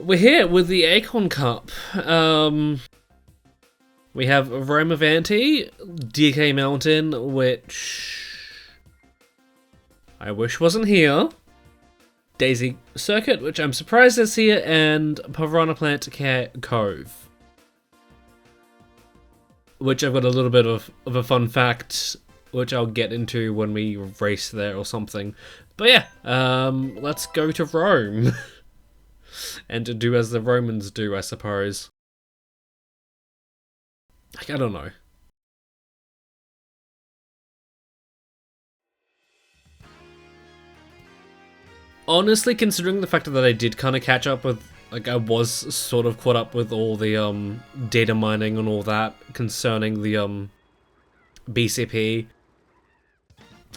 We're here with the Acorn Cup. We have Rome Avanti, DK Mountain, which I wish wasn't here. Daisy Circuit, which I'm surprised is here, and Piranha Plant Cove, which I've got a little bit of a fun fact, which I'll get into when we race there or something. But yeah, let's go to Rome. And to do as the Romans do, I suppose. Like, I don't know. Honestly, considering the fact that I did kind of catch up with, like, I was sort of caught up with all the data mining and all that concerning the BCP,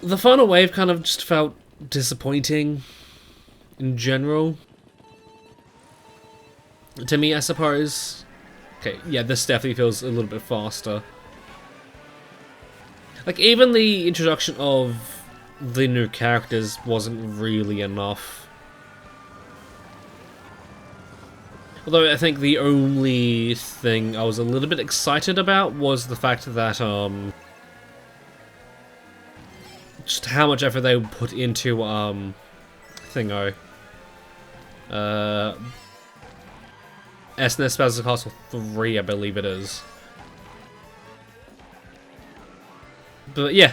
the final wave kind of just felt disappointing in general. To me, I suppose. Okay, yeah, this definitely feels a little bit faster. Like, even the introduction of the new characters wasn't really enough. Although I think the only thing I was a little bit excited about was the fact that, just how much effort they would put into, Thingo. SNES Battle Castle 3, I believe it is. But yeah,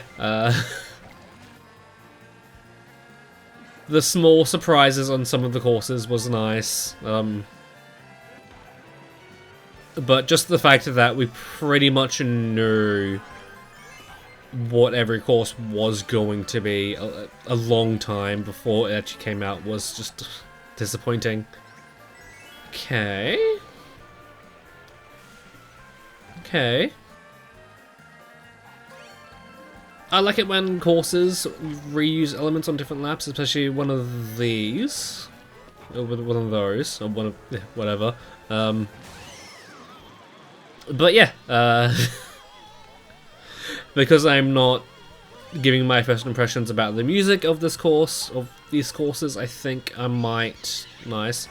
the small surprises on some of the courses was nice. But just the fact that we pretty much knew what every course was going to be a long time before it actually came out was just disappointing. Okay. Okay. I like it when courses reuse elements on different laps, especially one of these. Or one of those. Or one of... yeah, whatever. But yeah. Because I'm not giving my first impressions about the music of this course, of these courses, I think I might... Nice.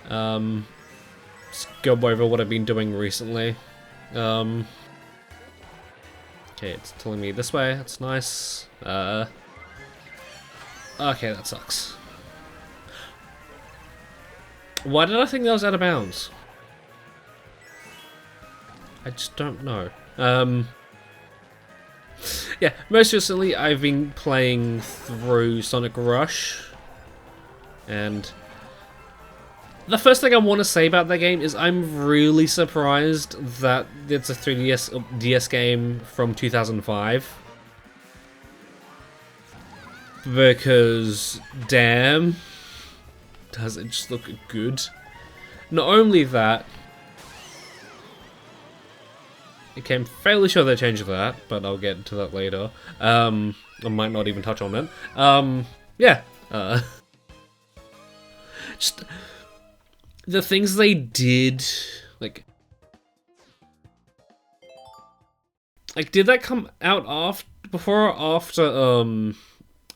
Just go over what I've been doing recently. Okay, it's telling me this way, that's nice. Okay, that sucks. Why did I think that was out of bounds? I just don't know. Yeah, most recently I've been playing through Sonic Rush, and the first thing I want to say about that game is I'm really surprised that it's a 3DS DS game from 2005. Because, damn, does it just look good. Not only that, I'm fairly sure they changed that, but I'll get to that later. I might not even touch on it. Yeah. Just... the things they did, like did that come out before or after,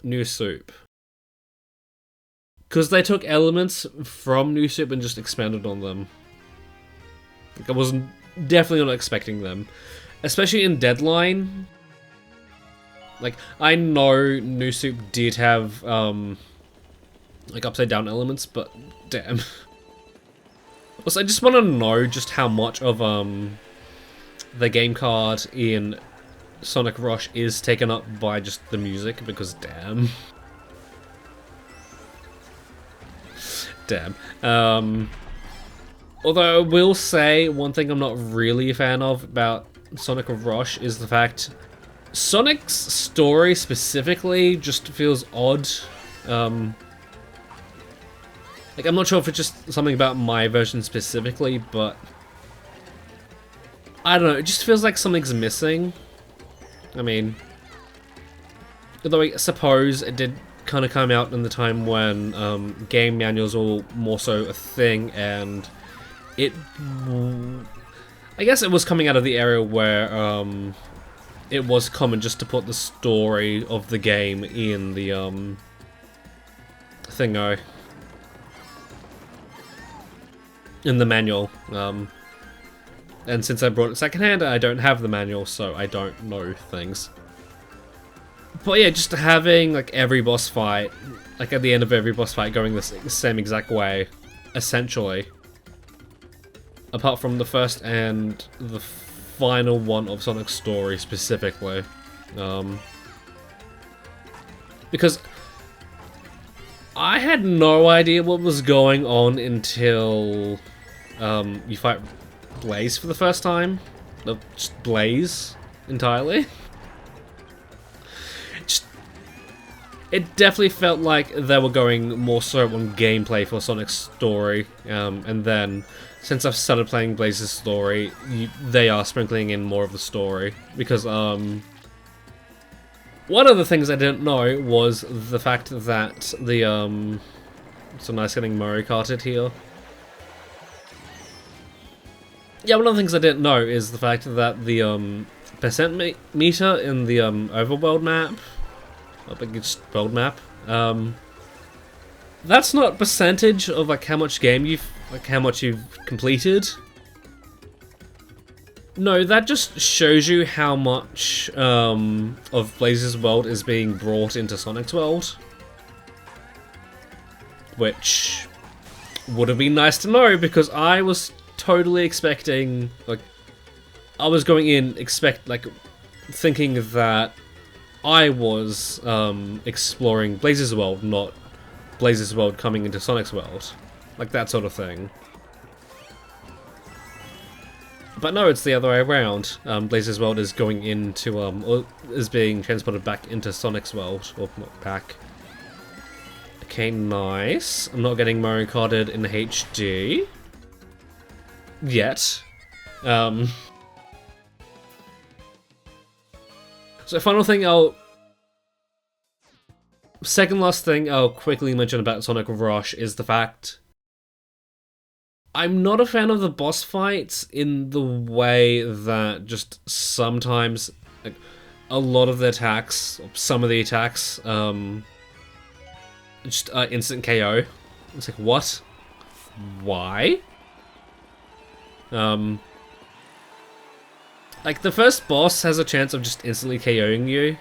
New Soup? Because they took elements from New Soup and just expanded on them. Like, I wasn't definitely not expecting them, especially in Deadline. Like, I know New Soup did have, like, upside down elements, but damn. Also, I just want to know just how much of the game card in Sonic Rush is taken up by just the music, because damn. Damn. Although I will say, one thing I'm not really a fan of about Sonic Rush is the fact Sonic's story specifically just feels odd. Like, I'm not sure if it's just something about my version specifically, but I don't know, it just feels like something's missing. I mean, although I suppose it did kind of come out in the time when game manuals were more so a thing, and it... I guess it was coming out of the area where it was common just to put the story of the game in the thingo. in the manual. And since I brought it secondhand, I don't have the manual, so I don't know things. But yeah, just having like every boss fight, like at the end of every boss fight, going the same exact way, essentially. Apart from the first and the final one of Sonic's story specifically. Because I had no idea what was going on until you fight Blaze for the first time. Just Blaze entirely. It definitely felt like they were going more so on gameplay for Sonic's story, and then since I've started playing Blaze's story, they are sprinkling in more of the story, because one of the things I didn't know was the fact that the it's so nice getting Mario Karted here. Yeah, one of the things I didn't know is the fact that the percent meter in the overworld map, just world map, that's not percentage of like how much you've completed. No, that just shows you how much of Blaze's world is being brought into Sonic's world, which would have been nice to know, because I was totally expecting, like, I was going in thinking that I was exploring Blaze's world, not Blaze's world coming into Sonic's world, like that sort of thing. But no, it's the other way around. Blaze's world is going into or is being transported back into Sonic's world, or not back. Okay, nice. I'm not getting Mario Karted in HD yet. So second last thing I'll quickly mention about Sonic Rush is the fact I'm not a fan of the boss fights, in the way that just sometimes, like, a lot of the attacks, some of the attacks, just instant KO. It's like, what? Why? Like, the first boss has a chance of just instantly KOing you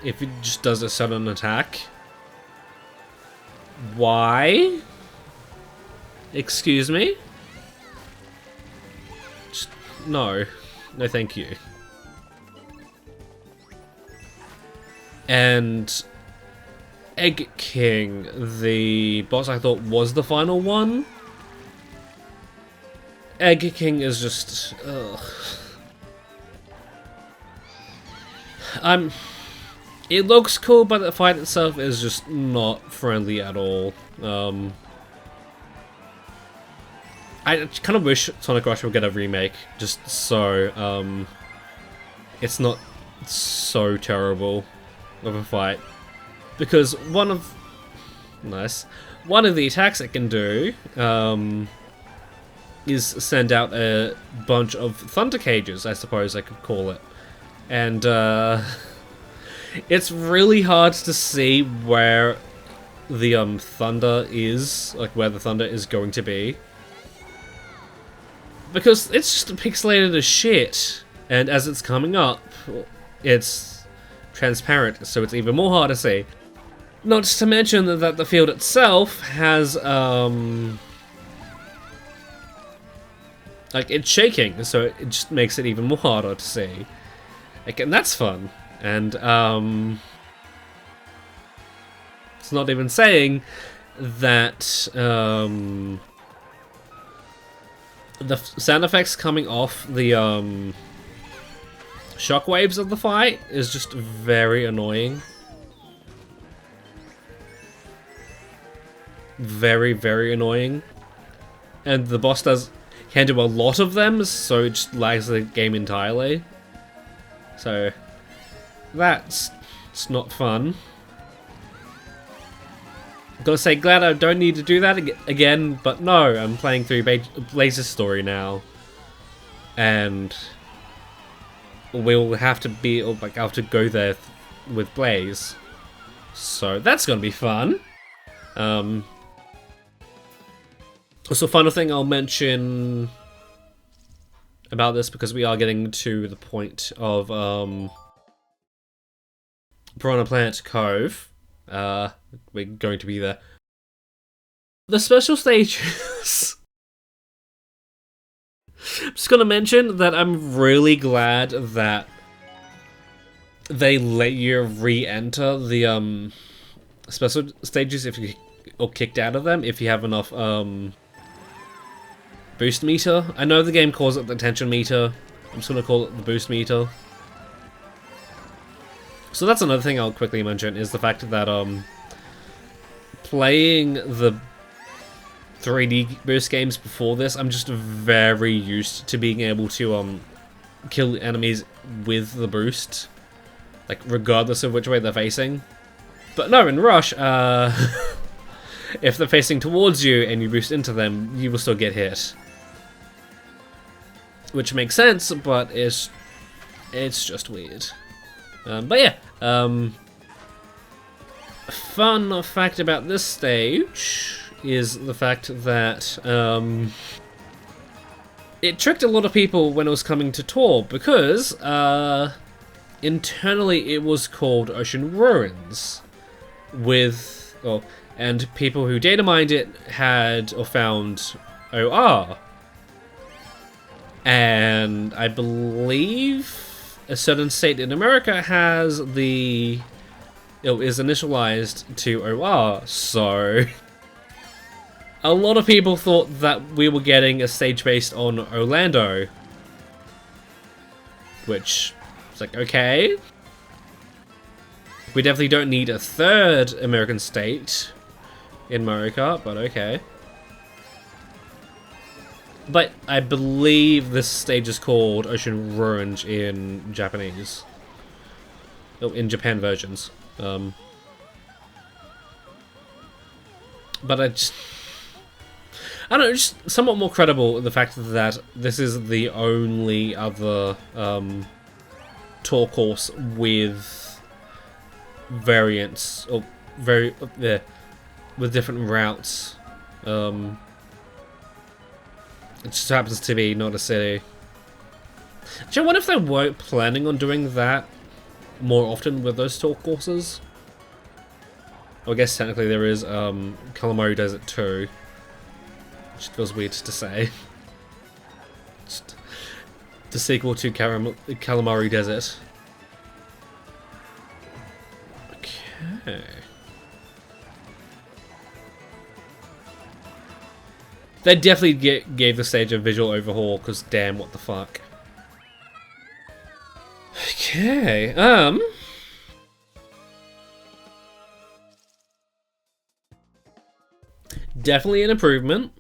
if it just does a sudden attack. Why? Excuse me? Just, no. No thank you. And Egg King, the boss I thought was the final one. Egg King is just... ugh. It looks cool, but the fight itself is just not friendly at all. I kind of wish Sonic Rush would get a remake, just so it's not so terrible of a fight. Because one of the attacks it can do is send out a bunch of thunder cages, I suppose I could call it. And it's really hard to see where the thunder is, like where the thunder is going to be. Because it's just pixelated as shit, and as it's coming up, it's transparent, so it's even more hard to see. Not to mention that the field itself has, like, it's shaking, so it just makes it even more harder to see. Like, and that's fun. And, it's not even saying that, the sound effects coming off the shockwaves of the fight is just very annoying. Very, very annoying. And the boss can do a lot of them, so it just lags the game entirely. So it's not fun. Gotta say, glad I don't need to do that again, but no, I'm playing through Blaze's story now, and we'll have to go there with Blaze, so that's gonna be fun. So, final thing I'll mention about this, because we are getting to the point of Piranha Plant Cove. We're going to be there. The special stages. I'm just gonna mention that I'm really glad that they let you re-enter the special stages if you or kicked out of them if you have enough boost meter. I know the game calls it the tension meter. I'm just gonna call it the boost meter. So that's another thing I'll quickly mention, is the fact that playing the 3D boost games before this, I'm just very used to being able to kill enemies with the boost, like regardless of which way they're facing. But no, in Rush, if they're facing towards you and you boost into them, you will still get hit. Which makes sense, but it's just weird. But yeah, fun fact about this stage is the fact that it tricked a lot of people when it was coming to tour, because internally it was called Ocean Ruins, and people who data mined it had or found OR, and I believe a certain state in America has is initialized to OR, so a lot of people thought that we were getting a stage based on Orlando, which is like, okay, we definitely don't need a third American state in Mario Kart, but okay. But I believe this stage is called Ocean Ruins in Japanese. Oh, in Japan versions. But I don't know, just somewhat more credible the fact that this is the only other tour course with variants, or with different routes. It just happens to be not a city. Actually, I wonder if they weren't planning on doing that more often with those tour courses. Well, I guess technically there is Calamari Desert 2. Which feels weird to say. Just the sequel to Calamari Desert. Okay. They definitely gave the stage a visual overhaul, because damn, what the fuck. Okay, definitely an improvement.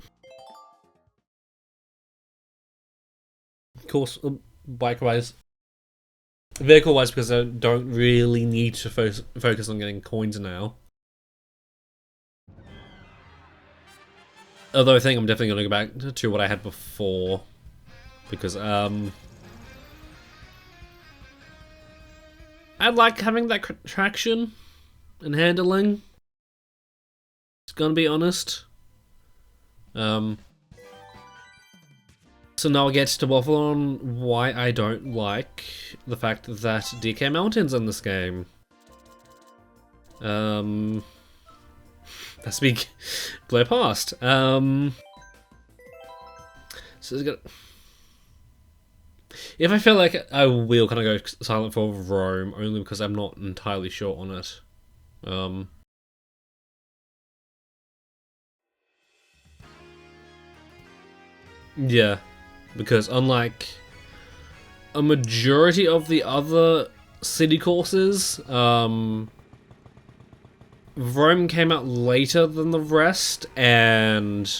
Of course, bike-wise. Vehicle-wise, because I don't really need to focus on getting coins now. Although I think I'm definitely going to go back to what I had before, because I like having that traction and handling. Just gonna be honest. So now I'll get to waffle on why I don't like the fact that DK Mountain's in this game. That's big. Blow past. So it's gonna. If I feel like I will kind of go silent for Rome, only because I'm not entirely sure on it. Yeah, because unlike a majority of the other city courses, Rome came out later than the rest, and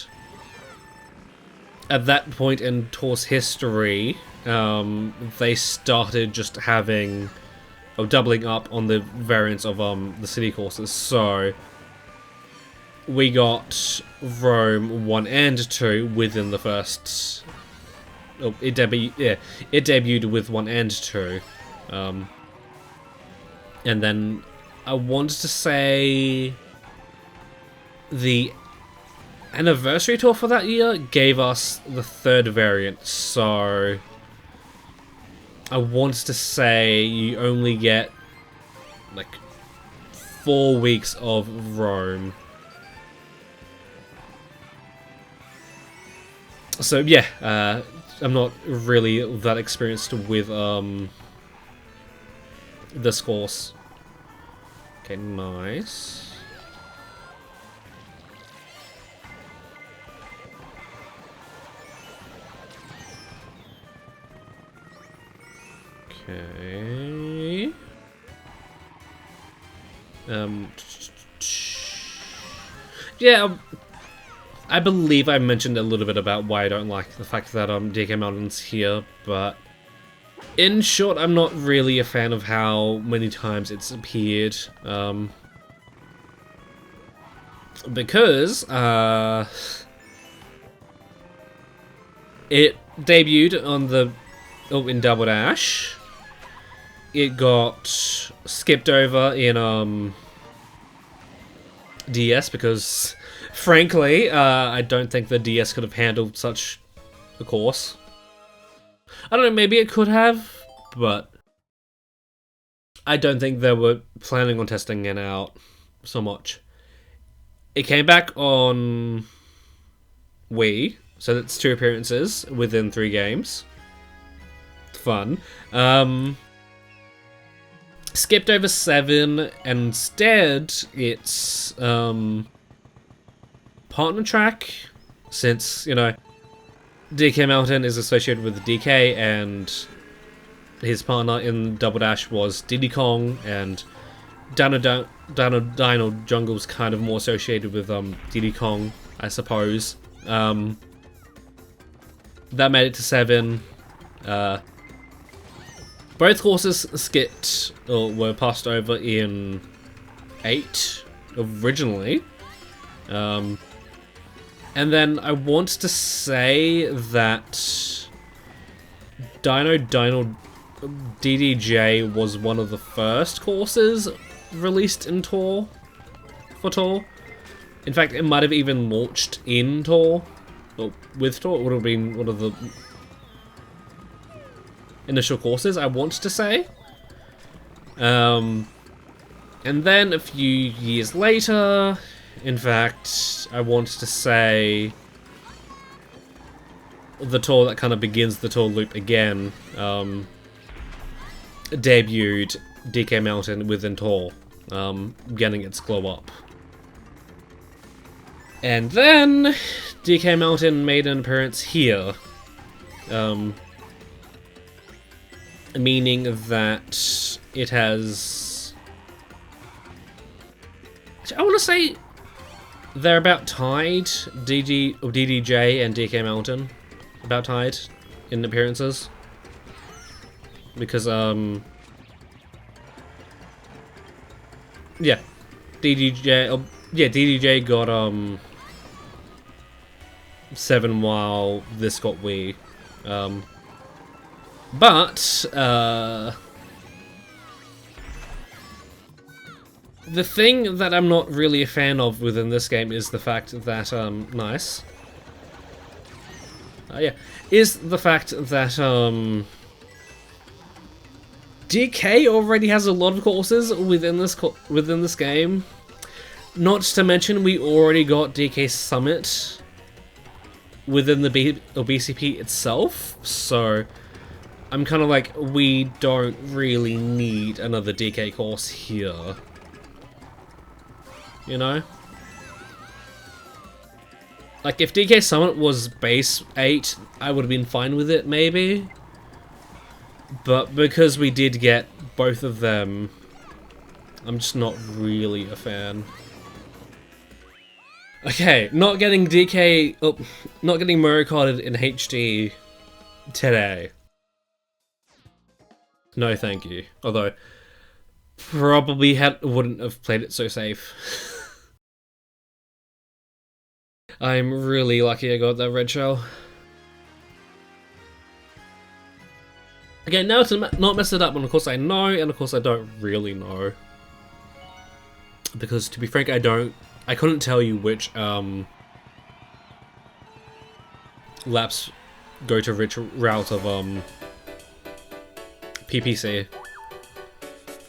at that point in Tour's history, they started just having, or doubling up on the variants of the city courses. So we got Rome 1 and 2 within the first. Oh, it debuted with 1 and 2, and then I wanted to say the anniversary tour for that year gave us the third variant, so I want to say you only get like 4 weeks of Rome. So yeah, I'm not really that experienced with this course. Okay, nice. Okay. Yeah, I believe I mentioned a little bit about why I don't like the fact that DK Mountain's here, but in short, I'm not really a fan of how many times it's appeared. Because it debuted on the in Double Dash. It got skipped over in DS because, frankly, I don't think the DS could have handled such a course. I don't know, maybe it could have, but I don't think they were planning on testing it out so much. It came back on Wii, so that's 2 appearances within 3 games. Fun. Skipped over 7, and instead it's partner track, since, you know, DK Mountain is associated with DK, and his partner in Double Dash was Diddy Kong, and Dino Jungle's kind of more associated with Diddy Kong, I suppose. That made it to 7. Both courses skipped, or were passed over in 8 originally. And then I want to say that Dino DDJ was one of the first courses released in Tour, for Tour. In fact, it might have even launched in Tour, or with Tour. It would have been one of the initial courses, I want to say. And then a few years later, in fact, I want to say the tour that kind of begins the tour loop again, debuted DK Mountain within Tour, getting its glow up. And then DK Mountain made an appearance here, meaning that it has, I want to say they're about tied, DDJ and DK Mountain, about tied in appearances, because yeah, DDJ got 7 while this got Wii. But the thing that I'm not really a fan of within this game is the fact that nice. Yeah, is the fact that DK already has a lot of courses within this game. Not to mention, we already got DK Summit within the BCP itself, so I'm kind of like, we don't really need another DK course here. You know? Like, if DK Summit was base 8, I would have been fine with it, maybe. But because we did get both of them, I'm just not really a fan. Okay, not getting not getting Mario Karted in HD today. No, thank you. Although, probably wouldn't have played it so safe. I'm really lucky I got that red shell. Again, now to not mess it up, and of course I know, and of course I don't really know. Because, to be frank, I couldn't tell you which laps go to which route of PPC.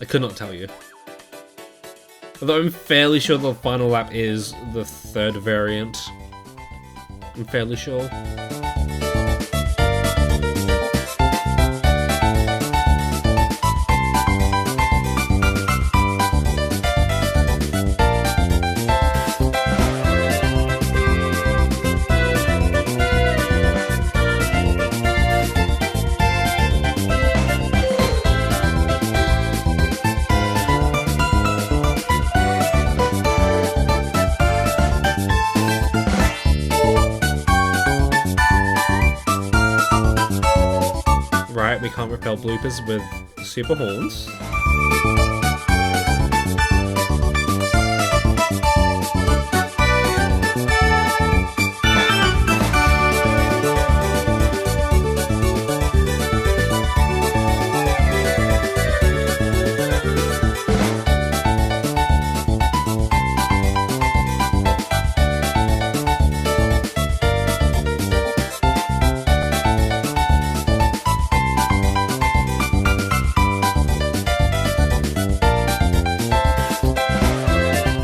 I could not tell you. Although I'm fairly sure the final lap is the third variant. I'm fairly sure. Right, we can't repel bloopers with super horns.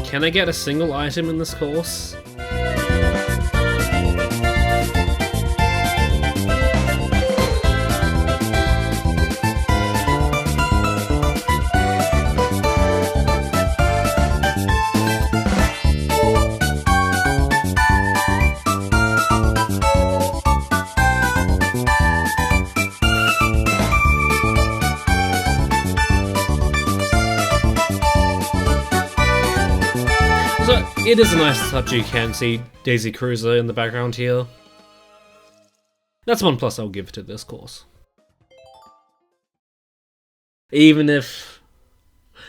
Can I get a single item in this course? So, it is a nice touch you can see Daisy Cruiser in the background here. That's one plus I'll give to this course. Even if,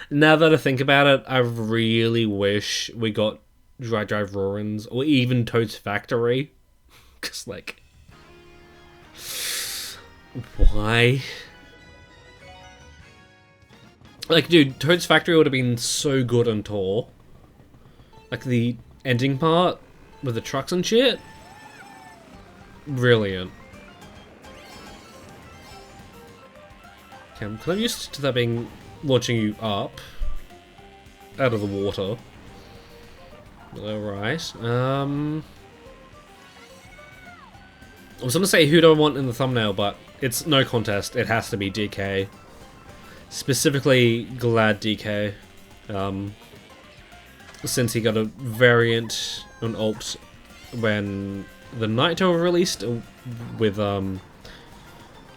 now that I think about it, I really wish we got Dry Drive Ruins or even Toad's Factory. Cause like, why? Like, dude, Toad's Factory would have been so good on tour. Like the ending part with the trucks and shit. Brilliant. Okay, I'm kind of used to that being launching you up out of the water. Alright. I was gonna say who do I want in the thumbnail, but it's no contest. It has to be DK. Specifically Glad DK. Since he got a variant on alt when the Naito released with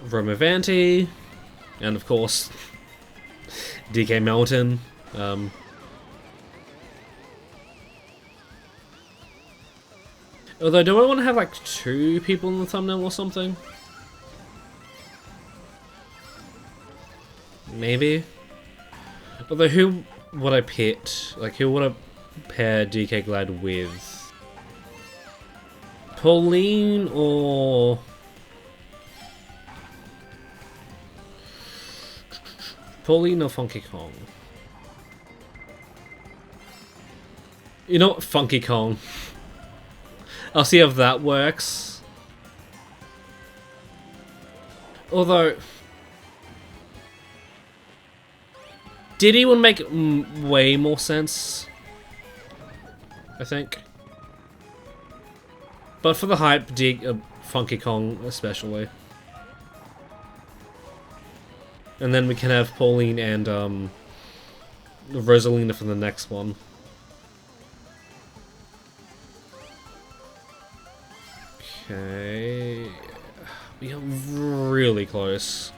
Romavanti, and of course DK Mountain. Although, do I want to have like 2 people in the thumbnail or something? Maybe. Although, who would I pit? Like, who would I pair DK Glad with? Pauline or... Pauline or Funky Kong? You know what? Funky Kong. I'll see if that works. Although... Diddy would make way more sense, I think. But for the hype, Funky Kong especially. And then we can have Pauline and Rosalina for the next one. Okay, we are really close.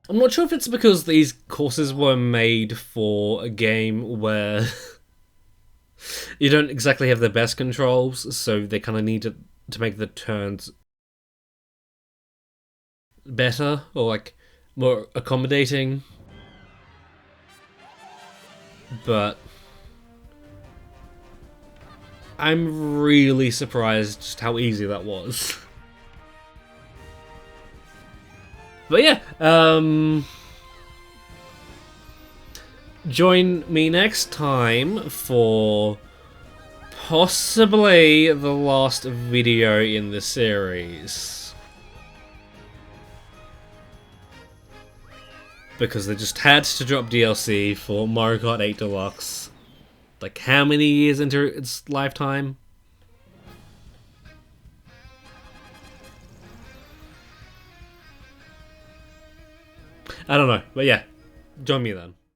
I'm not sure if it's because these courses were made for a game where you don't exactly have the best controls, so they kind of need to make the turns better, or like more accommodating. but I'm really surprised just how easy that was. But yeah, join me next time for possibly the last video in the series. Because they just had to drop DLC for Mario Kart 8 Deluxe. Like, how many years into its lifetime? I don't know, but yeah, join me then.